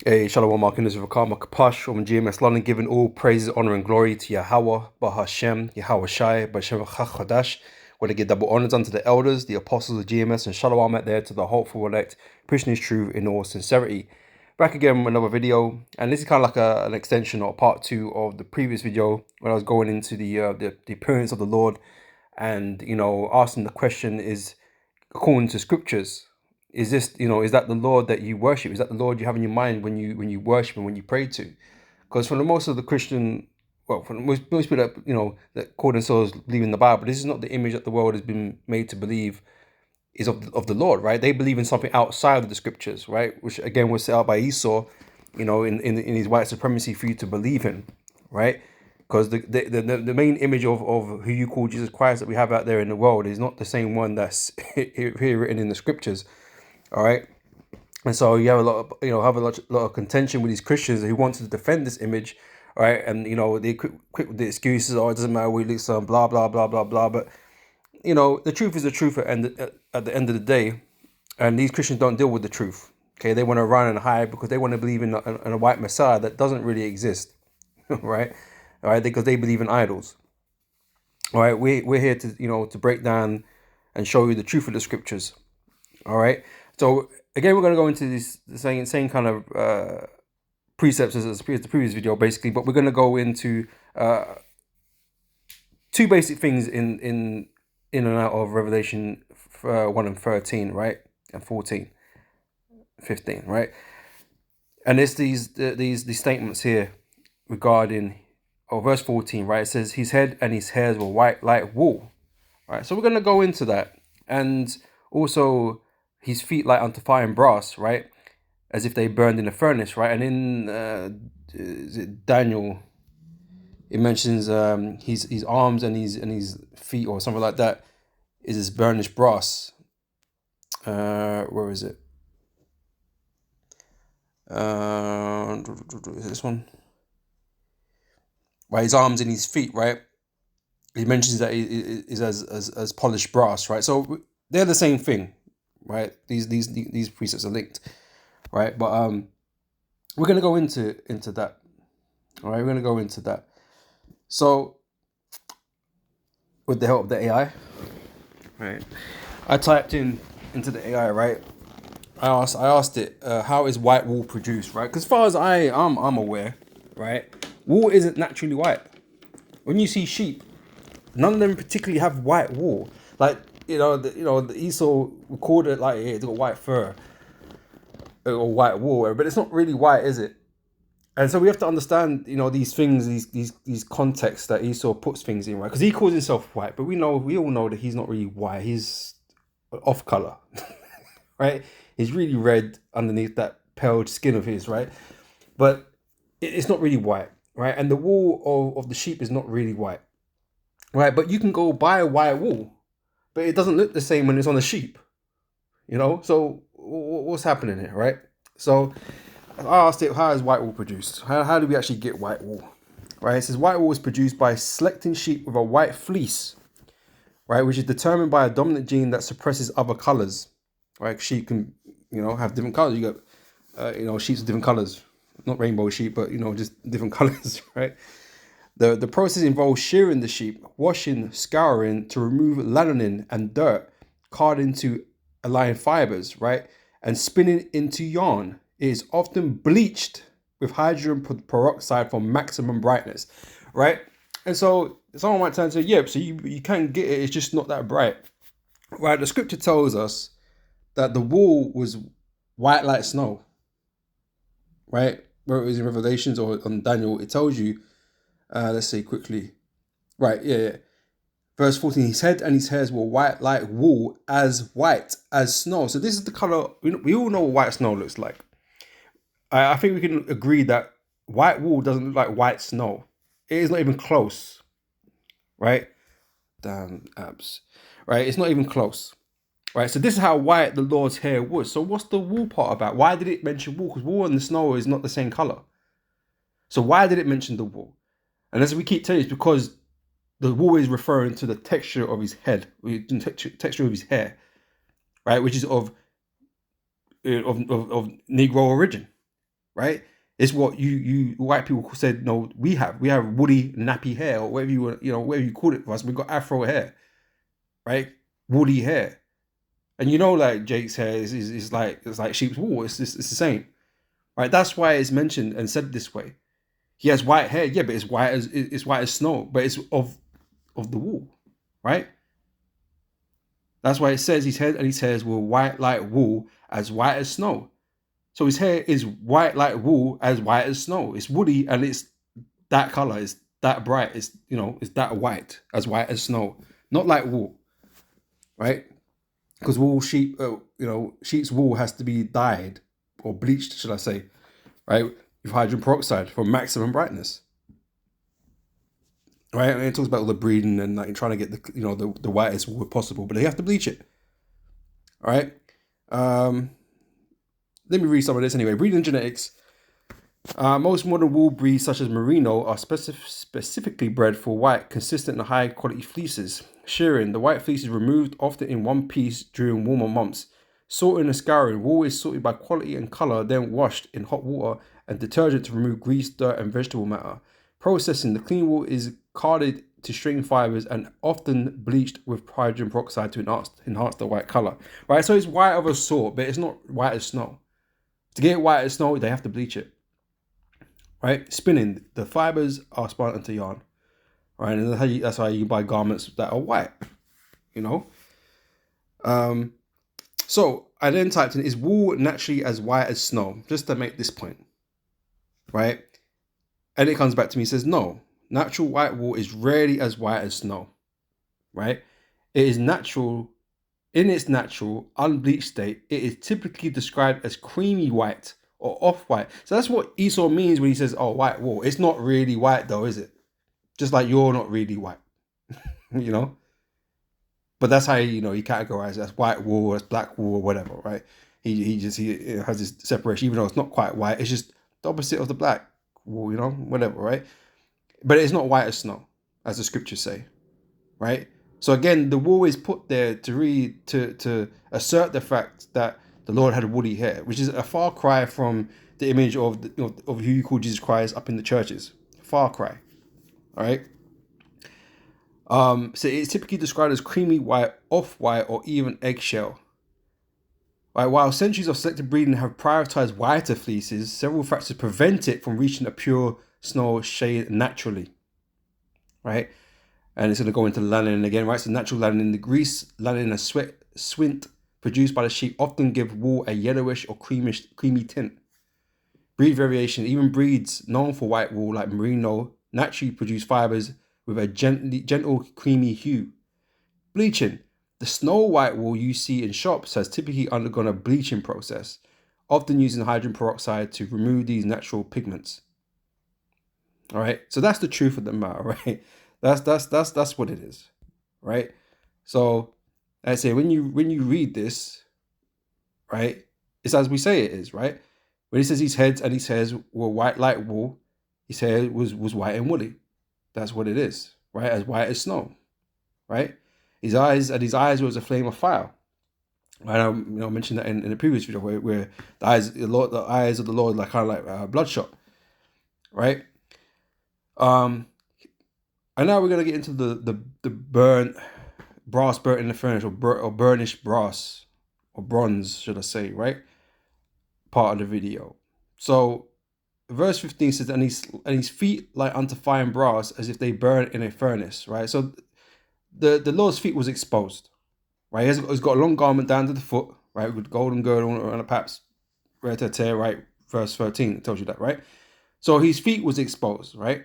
Hey, Shalom Markin is Rakama Kapash from GMS London, giving all praises, honor, and glory to Yahweh, Bahashem, Yahweh Shai, Bashem Chachadash. Want to give double honors unto the elders, the apostles of GMS, and Shalom out there to the hopeful elect, preaching his truth in all sincerity. Back again with another video, and this is kind of like an extension or part two of the previous video when I was going into the appearance of the Lord, and asking the question is according to scriptures. Is this, is that the Lord that you worship? Is that the Lord you have in your mind when you worship and when you pray to? Because for the most of the Christian, well, for the most people that that call themselves believing the Bible, this is not the image that the world has been made to believe is of the Lord, right? They believe in something outside of the scriptures, right? Which again was set out by Esau, in his white supremacy for you to believe in, right? Because the main image of who you call Jesus Christ that we have out there in the world is not the same one that's here written in the scriptures. All right. And so you have a lot of, lot of contention with these Christians who want to defend this image. All right. And, they quick with the excuses. Oh, it doesn't matter. We look some blah, blah, blah, blah, blah. But, the truth is the truth at the end of the day. And these Christians don't deal with the truth. Okay. They want to run and hide because they want to believe in a white Messiah that doesn't really exist. Right. All right. Because they believe in idols. All right. We're here to, to break down and show you the truth of the scriptures. All right. So again, we're going to go into the same kind of precepts as the previous video, basically, but we're going to go into two basic things in and out of Revelation 1 and 13, right, and 14, 15, right, and it's these statements here regarding verse 14, right? It says his head and his hairs were white like wool, right? So we're going to go into that, and also his feet like unto fire and brass, right? As if they burned in a furnace, right? And in is it Daniel, it mentions his arms and his feet or something like that is this burnished brass. Where is it? This one, right? His arms and his feet, right? He mentions that it is as polished brass, right? So they're the same thing, right? These precepts are linked, right? But we're gonna go into that. All right, we're gonna go into that. So with the help of the AI, right? I typed into the AI, right? I asked it, how is white wool produced, right? Because as far as I'm aware, right, wool isn't naturally white. When you see sheep, none of them particularly have white wool. Like the Esau recorded like it's got white fur or white wool, but it's not really white, is it? And so we have to understand, these things, these contexts that Esau puts things in, right? Because he calls himself white, but we all know that he's not really white. He's off color, right? He's really red underneath that pale skin of his, right? But it's not really white, right? And the wool of the sheep is not really white, right? But you can go buy white wool, but it doesn't look the same when it's on a sheep, So what's happening here, right? So I asked it, how is white wool produced? How do we actually get white wool? Right? It says white wool is produced by selecting sheep with a white fleece, right, which is determined by a dominant gene that suppresses other colors. Right? Sheep can, have different colors. You got, sheep with different colors, not rainbow sheep, but just different colors, right? The process involves shearing the sheep, washing, scouring to remove lanolin and dirt, carding into align fibers, right, and spinning into yarn. It is often bleached with hydrogen peroxide for maximum brightness, right? And so someone might turn and say, yeah, so you can get it, it's just not that bright, right? The scripture tells us that the wool was white like snow, right? Whether it was in Revelations or on Daniel, it tells you, let's see quickly, right, yeah. Verse 14, his head and his hairs were white like wool, as white as snow. So this is the color, we all know what white snow looks like. I think we can agree that white wool doesn't look like white snow. It is not even close, right? Damn abs, right? It's not even close, right? So this is how white the Lord's hair was. So what's the wool part about? Why did it mention wool? Because wool and the snow is not the same color. So why did it mention the wool? And as we keep telling you, it's because the wool is referring to the texture of his head, texture of his hair, right? Which is of Negro origin. right? It's what you white people said. No, we have woody nappy hair, or whatever whatever you call it for us. We've got afro hair, right? Woody hair, and like Jake's hair is like it's like sheep's wool. It's the same, right? That's why it's mentioned and said this way. He has white hair, yeah, but it's white as snow, but it's of the wool, right? That's why it says his head and his hairs were white like wool, as white as snow. So his hair is white like wool, as white as snow. It's woody and it's that color. It's that bright. It's that white as snow. Not like wool, right? Because sheep's wool has to be dyed or bleached, should I say, right, with hydrogen peroxide for maximum brightness. Right, and it talks about all the breeding and like trying to get the whitest wool possible, but they have to bleach it. All right. Let me read some of this anyway. Breeding genetics. Most modern wool breeds, such as merino, are specifically bred for white, consistent and high quality fleeces. Shearing. The white fleece is removed often in one piece during warmer months. Sorting and scouring. Wool is sorted by quality and color, then washed in hot water and detergent to remove grease, dirt, and vegetable matter. Processing. The clean wool is carded to string fibers and often bleached with hydrogen peroxide to enhance the white color. Right, so it's white of a sort, but it's not white as snow. To get white as snow, they have to bleach it. Right, spinning. The fibers are spun into yarn. Right, and that's how you buy garments that are white. So I then typed in, is wool naturally as white as snow? Just to make this point. Right, and it comes back to me and says no. Natural white wool is rarely as white as snow, right? It is natural, in its natural, unbleached state. It is typically described as creamy white or off-white. So that's what Esau means when he says, oh, white wool. It's not really white though, is it? Just like you're not really white, But that's how, he categorizes it as white wool, as black wool, or whatever, right? He has this separation, even though it's not quite white. It's just the opposite of the black wool, whatever, right? But it's not white as snow, as the scriptures say, right? So again, the wool is put there to assert the fact that the Lord had woolly hair, which is a far cry from the image of who you call Jesus Christ up in the churches. Far cry, all right? So it's typically described as creamy white, off-white, or even eggshell. Right, while centuries of selective breeding have prioritized whiter fleeces, several factors prevent it from reaching a pure snow shade naturally. Right, and it's going to go into lanolin again. Right, so natural lanolin, the grease, lanolin, and swint produced by the sheep often give wool a yellowish or creamy tint. Breed variation. Even breeds known for white wool, like merino, naturally produce fibers with a gentle, creamy hue. Bleaching. The snow white wool you see in shops has typically undergone a bleaching process, often using hydrogen peroxide to remove these natural pigments. All right, so that's the truth of the matter, right? That's what it is, right? So I say when you read this, right, it's as we say it is, right? When he says his heads and his hairs were white like wool, his hair was white and woolly. That's what it is, right? As white as snow, right? His eyes was a flame of fire. I mentioned that in the previous video where the eyes of the Lord like kind of like bloodshot, right? And now we're gonna get into the brass burnt in the furnace, or burnished brass, or bronze, should I say, right? Part of the video. So verse 15 says, and his feet like unto fine brass, as if they burn in a furnace, right? So the Lord's feet was exposed, right? He's got a long garment down to the foot, right, with golden girdle around the paps, right to tear, right? Verse 13 tells you that, right? So his feet was exposed, right?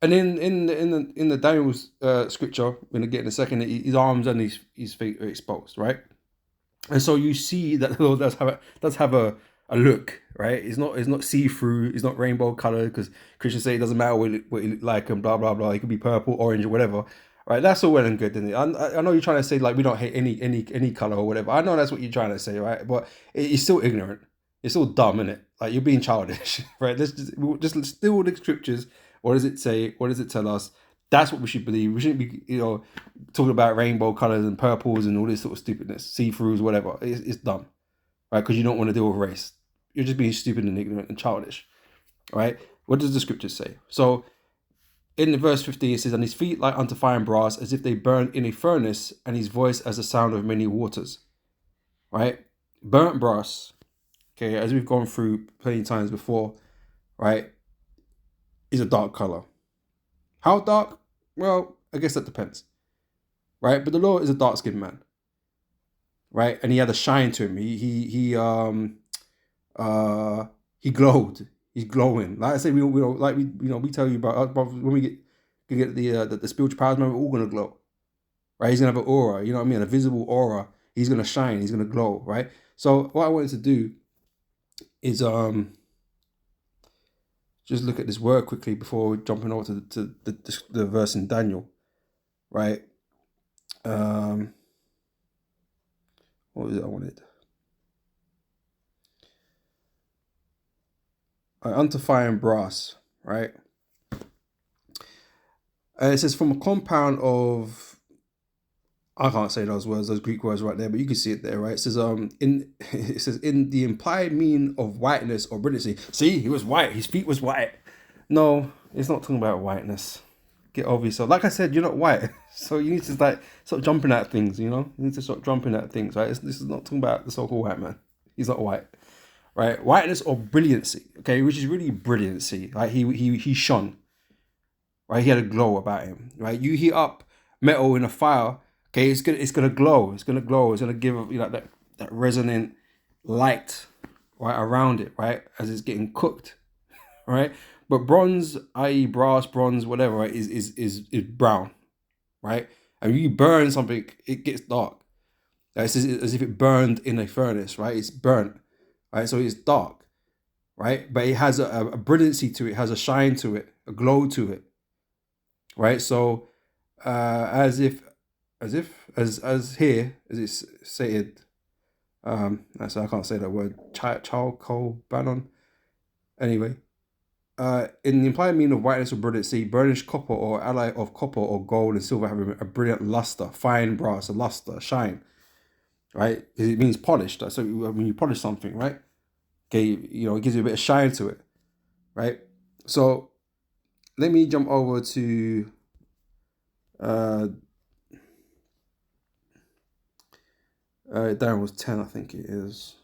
And in the Daniel's scripture, we're gonna get in a second, his arms and his feet are exposed, right? And so you see that the Lord does have a look, right? It's not see through. It's not rainbow color, because Christians say it doesn't matter what you look like and blah blah blah. It could be purple, orange, or whatever, right? That's all well and good, isn't it? I know you're trying to say like we don't hate any color or whatever. I know that's what you're trying to say, right? But it's still ignorant. It's all dumb, isn't it? Like you're being childish, right? Let's just steal the scriptures. What does it say? What does it tell us? That's what we should believe. We shouldn't be, talking about rainbow colors and purples and all this sort of stupidness, see-throughs, whatever. It's dumb, right? Because you don't want to deal with race. you're just being stupid and ignorant and childish, right? What does the scripture say? So in verse 15, it says, and his feet like unto fire and brass, as if they burned in a furnace, and his voice as the sound of many waters, right? Burnt brass, okay, as we've gone through plenty of times before, right, is a dark color. How dark? Well, I guess that depends, right? But the Lord is a dark-skinned man, right? And he had a shine to him. He glowed. He's glowing. Like I said, we tell you about when we get the spiritual powers, man, we're all gonna glow, right? He's gonna have an aura. You know what I mean? A visible aura. He's gonna shine. He's gonna glow, right? So what I wanted to do is just look at this word quickly before jumping over to the verse in Daniel, right? What was it I wanted? Unto fire and brass, right? It says from a compound of, I can't say those words, those Greek words right there, but you can see it there, right? It says in the implied meaning of whiteness or brilliancy. See, he was white. His feet was white. No, it's not talking about whiteness. Get over yourself. Like I said, you're not white, so you need to start jumping at things. You know, you need to start jumping at things, right? This is not talking about the so-called white man. He's not white, right? Whiteness or brilliancy, okay, which is really brilliancy. Like he shone, right? He had a glow about him, right? You heat up metal in a fire, okay, it's gonna glow. It's gonna glow. It's gonna give that resonant light right around it, right, as it's getting cooked, right? But bronze, i.e., brass, bronze, whatever, right, is brown, right? And when you burn something, it gets dark. It's as if it burned in a furnace, right? It's burnt, right? So it's dark, right? But it has a brilliancy to it, has a shine to it, a glow to it, right? So as here, as it's stated, so I can't say that word, chalcobanon. Anyway, in the implied meaning of whiteness or brilliancy, burnished copper or alloy of copper or gold and silver having a brilliant luster, fine brass, a luster, shine, right? It means polished. So when you polish something, right? Okay, it gives you a bit of shine to it, right? So let me jump over to Darren was 10, I think it is.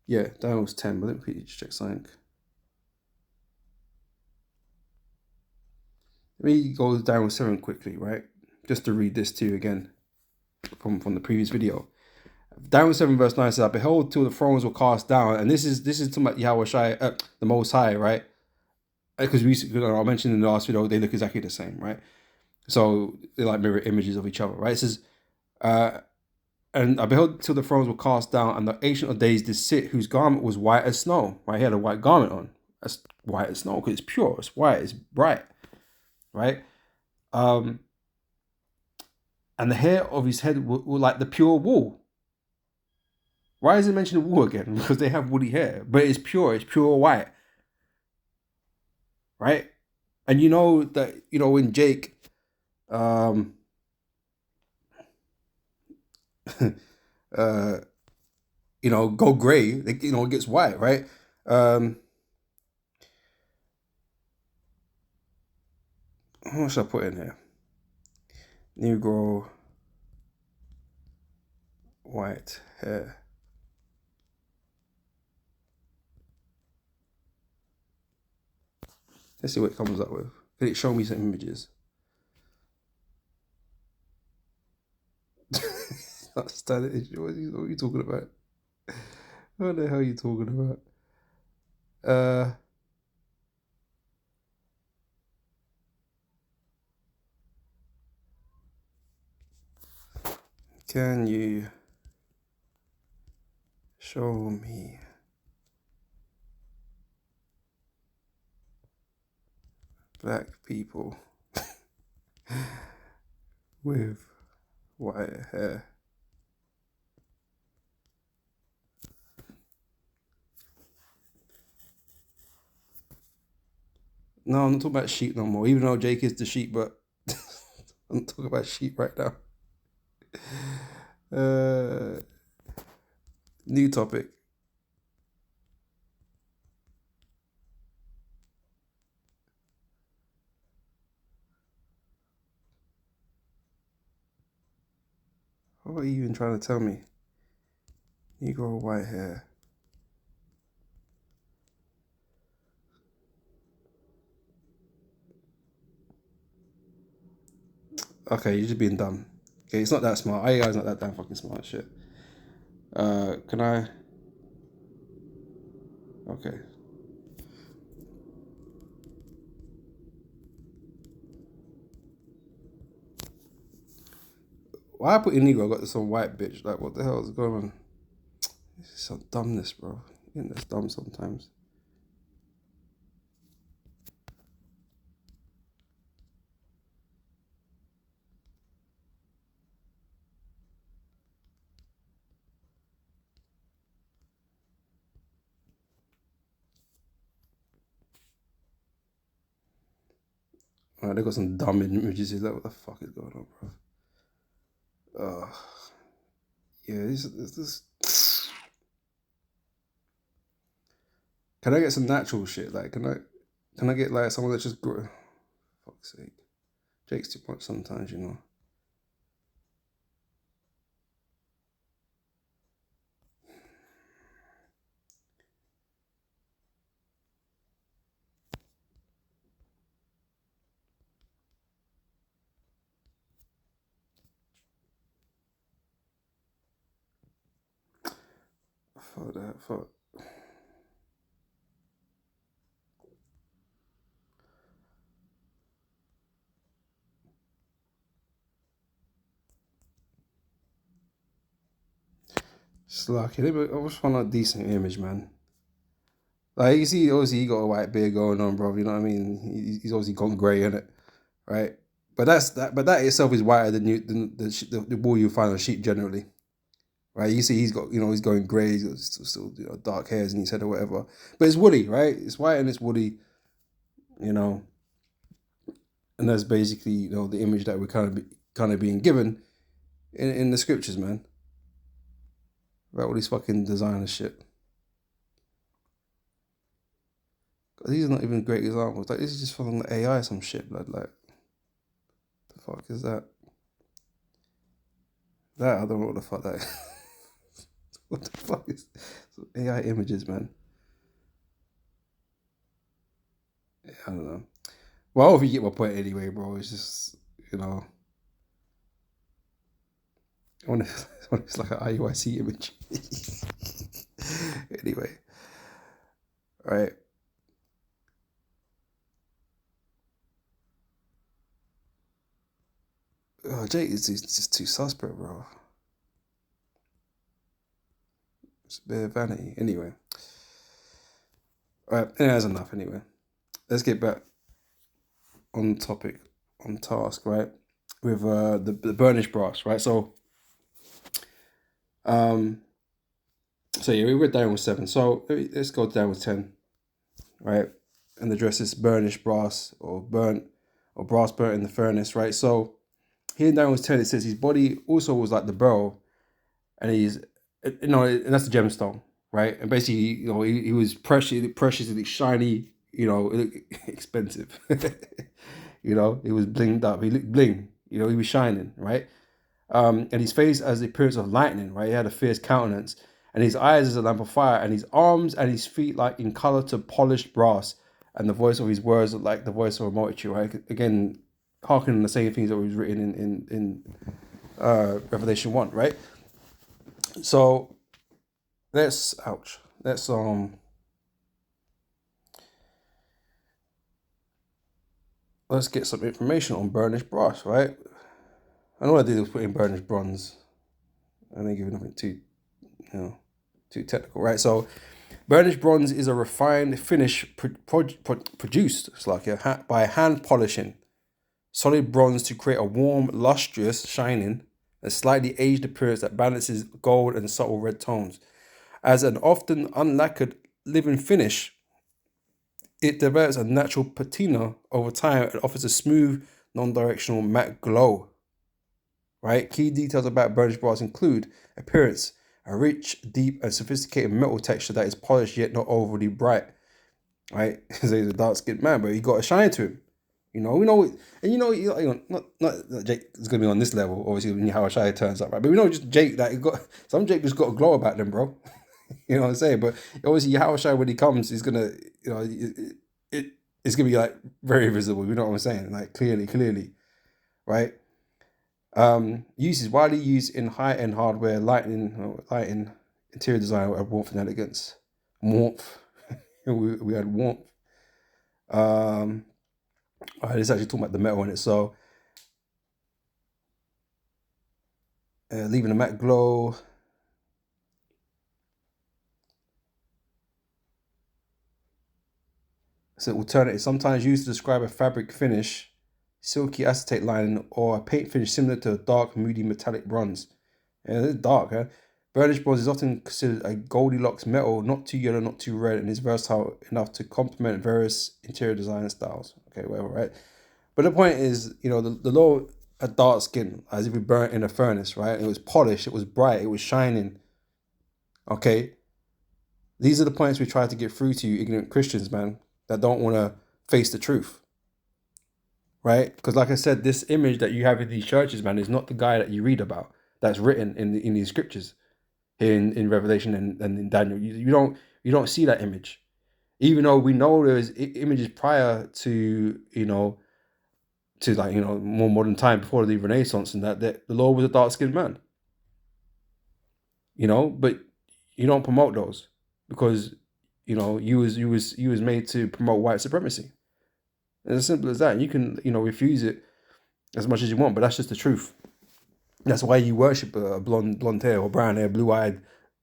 Yeah, Darren was 10, but let me quickly check something. Let me go down with 7 quickly, right? Just to read this to you again from the previous video. Daniel 7 verse 9 says, I behold till the thrones were cast down. And this is talking about Yahweh Shai, the Most High, right? Because I mentioned in the last video, they look exactly the same, right? So they're like mirror images of each other, right? It says, and I beheld till the thrones were cast down, and the Ancient of Days did sit, whose garment was white as snow, right? He had a white garment on. That's white as snow because it's pure, it's white, it's bright, right? And the hair of his head were like the pure wool. Why is it mentioning wool again? Because they have woolly hair, but it's pure white, right? And you know that, when Jake, go gray, it gets white, right? What should I put in here? Negro white hair. Let's see what it comes up with. Can it show me some images? Not standard. What are you talking about? What the hell are you talking about? Can you show me black people with white hair? No, I'm not talking about sheep no more, even though Jake is the sheep, but I'm talking about sheep right now. New topic. What are you even trying to tell me? Negro white hair. Okay, you're just being dumb. Okay, it's not that smart. AI's not that damn fucking smart shit. Can I? Okay. Why I put in Negro? I got this some white bitch. Like, what the hell is going on? This is some dumbness, bro. Isn't this dumb sometimes? Alright, they got some dumb images here. Like, what the fuck is going on, bro? Yeah, this. Can I get some natural shit? Like, can I get like someone that just grow? Fuck's sake, Jake's too much sometimes, you know. Fuck that. Fuck. Slacky. I just want a decent image, man. Like you see, obviously he got a white beard going on, bro. You know what I mean? He's obviously gone grey in it, right? But that's that. But that itself is whiter than the wool you find on sheep generally, right? You see, he's got he's going grey. He's got still dark hairs in his head or whatever. But it's woolly, right? It's white and it's woolly, you know. And that's basically the image that we're kind of being given in the scriptures, man. About all these fucking designer shit. These are not even great examples. Like, this is just from the AI some shit, blood. Like, the fuck is that? I don't know what the fuck that is. What the fuck is some AI images, man? Yeah, I don't know. Well, I hope you get my point anyway, bro. It's just, I want it's like an IUIC image. Anyway, all right. Oh, Jake is just too suspect, bro. It's a bit of vanity. Anyway. All right, that's enough anyway. Let's get back on topic, on task, right? With the burnished brass, right? So yeah, we went down with 7. So let's go down with 10, right? And address this burnished brass or brass burnt in the furnace, right? So here down with 10, it says his body also was like the beryl, and and that's the gemstone, right? And basically, he was preciously shiny, expensive. He was blinged up. He looked bling. He was shining, right? And his face has the appearance of lightning, right? He had a fierce countenance, and his eyes as a lamp of fire, and his arms and his feet like in color to polished brass, and the voice of his words like the voice of a multitude, right? Again, harkening the same things that was written in Revelation 1, right? So let's let's get some information on burnished brass, right? I know what I did was put in burnished bronze. I didn't give nothing too technical, right? So burnished bronze is a refined finish produced by hand polishing solid bronze to create a warm, lustrous, shining, and slightly aged appearance that balances gold and subtle red tones. As an often unlacquered living finish, it develops a natural patina over time and offers a smooth, non-directional matte glow. Right? Key details about burnished brass include appearance, a rich, deep, and sophisticated metal texture that is polished yet not overly bright. Right? He's a dark-skinned man, but he got a shine to him. You know, we know, and not Jake is gonna be on this level. Obviously, when how Shai turns up, right? But we know just Jake that he got some Jake just got a glow about them, bro. You know what I'm saying? But obviously, how Shai when he comes, he's gonna, it's gonna be like very visible. You know what I'm saying? Like clearly, right? Use is widely used in high-end hardware, lighting, interior design, warmth and elegance. Warmth. we had warmth. It's actually talking about the metal in it. So, leaving a matte glow. It's an alternative, sometimes used to describe a fabric finish, silky acetate lining, or a paint finish similar to a dark, moody metallic bronze. Yeah, it's dark, huh? Burnished bronze is often considered a Goldilocks metal, not too yellow, not too red, and is versatile enough to complement various interior design styles. Okay, whatever, right? But the point is, the low a dark skin, as if we burnt in a furnace, right? It was polished, it was bright, it was shining. Okay? These are the points we try to get through to you ignorant Christians, man, that don't want to face the truth. Right? Because like I said, this image that you have in these churches, man, is not the guy that you read about that's written in these scriptures here in Revelation and in Daniel. You don't see that image. Even though we know there's images prior to, more modern time before the Renaissance and that the Lord was a dark-skinned man. But you don't promote those because you was made to promote white supremacy. It's as simple as that. You can refuse it as much as you want, but that's just the truth. That's why you worship a blonde hair or brown hair, blue-eyed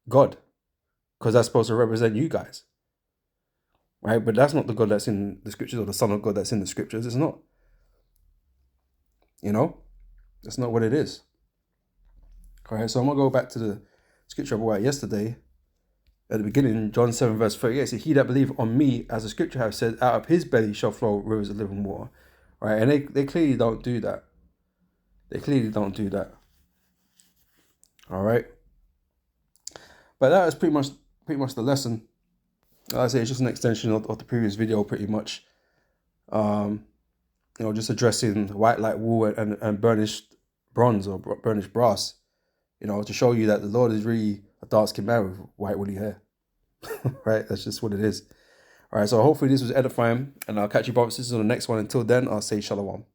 God, because that's supposed to represent you guys, right? But that's not the God that's in the scriptures or the Son of God that's in the scriptures. It's not. That's not what it is. All right, so I'm gonna go back to the scripture I brought out yesterday. At the beginning, John 7 verse 38, it says, "He that believeth on me, as the scripture have said, out of his belly shall flow rivers of living water." Right, and they clearly don't do that. They clearly don't do that. All right, but that is pretty much the lesson. Like I say, it's just an extension of the previous video, pretty much. Just addressing white like wool and burnished bronze or burnished brass. To show you that the Lord is really a dark-skinned man with white woolly hair. Right, that's just what it is. All right, so hopefully this was edifying, and I'll catch you brothers and sisters on the next one. Until then, I'll say shalom.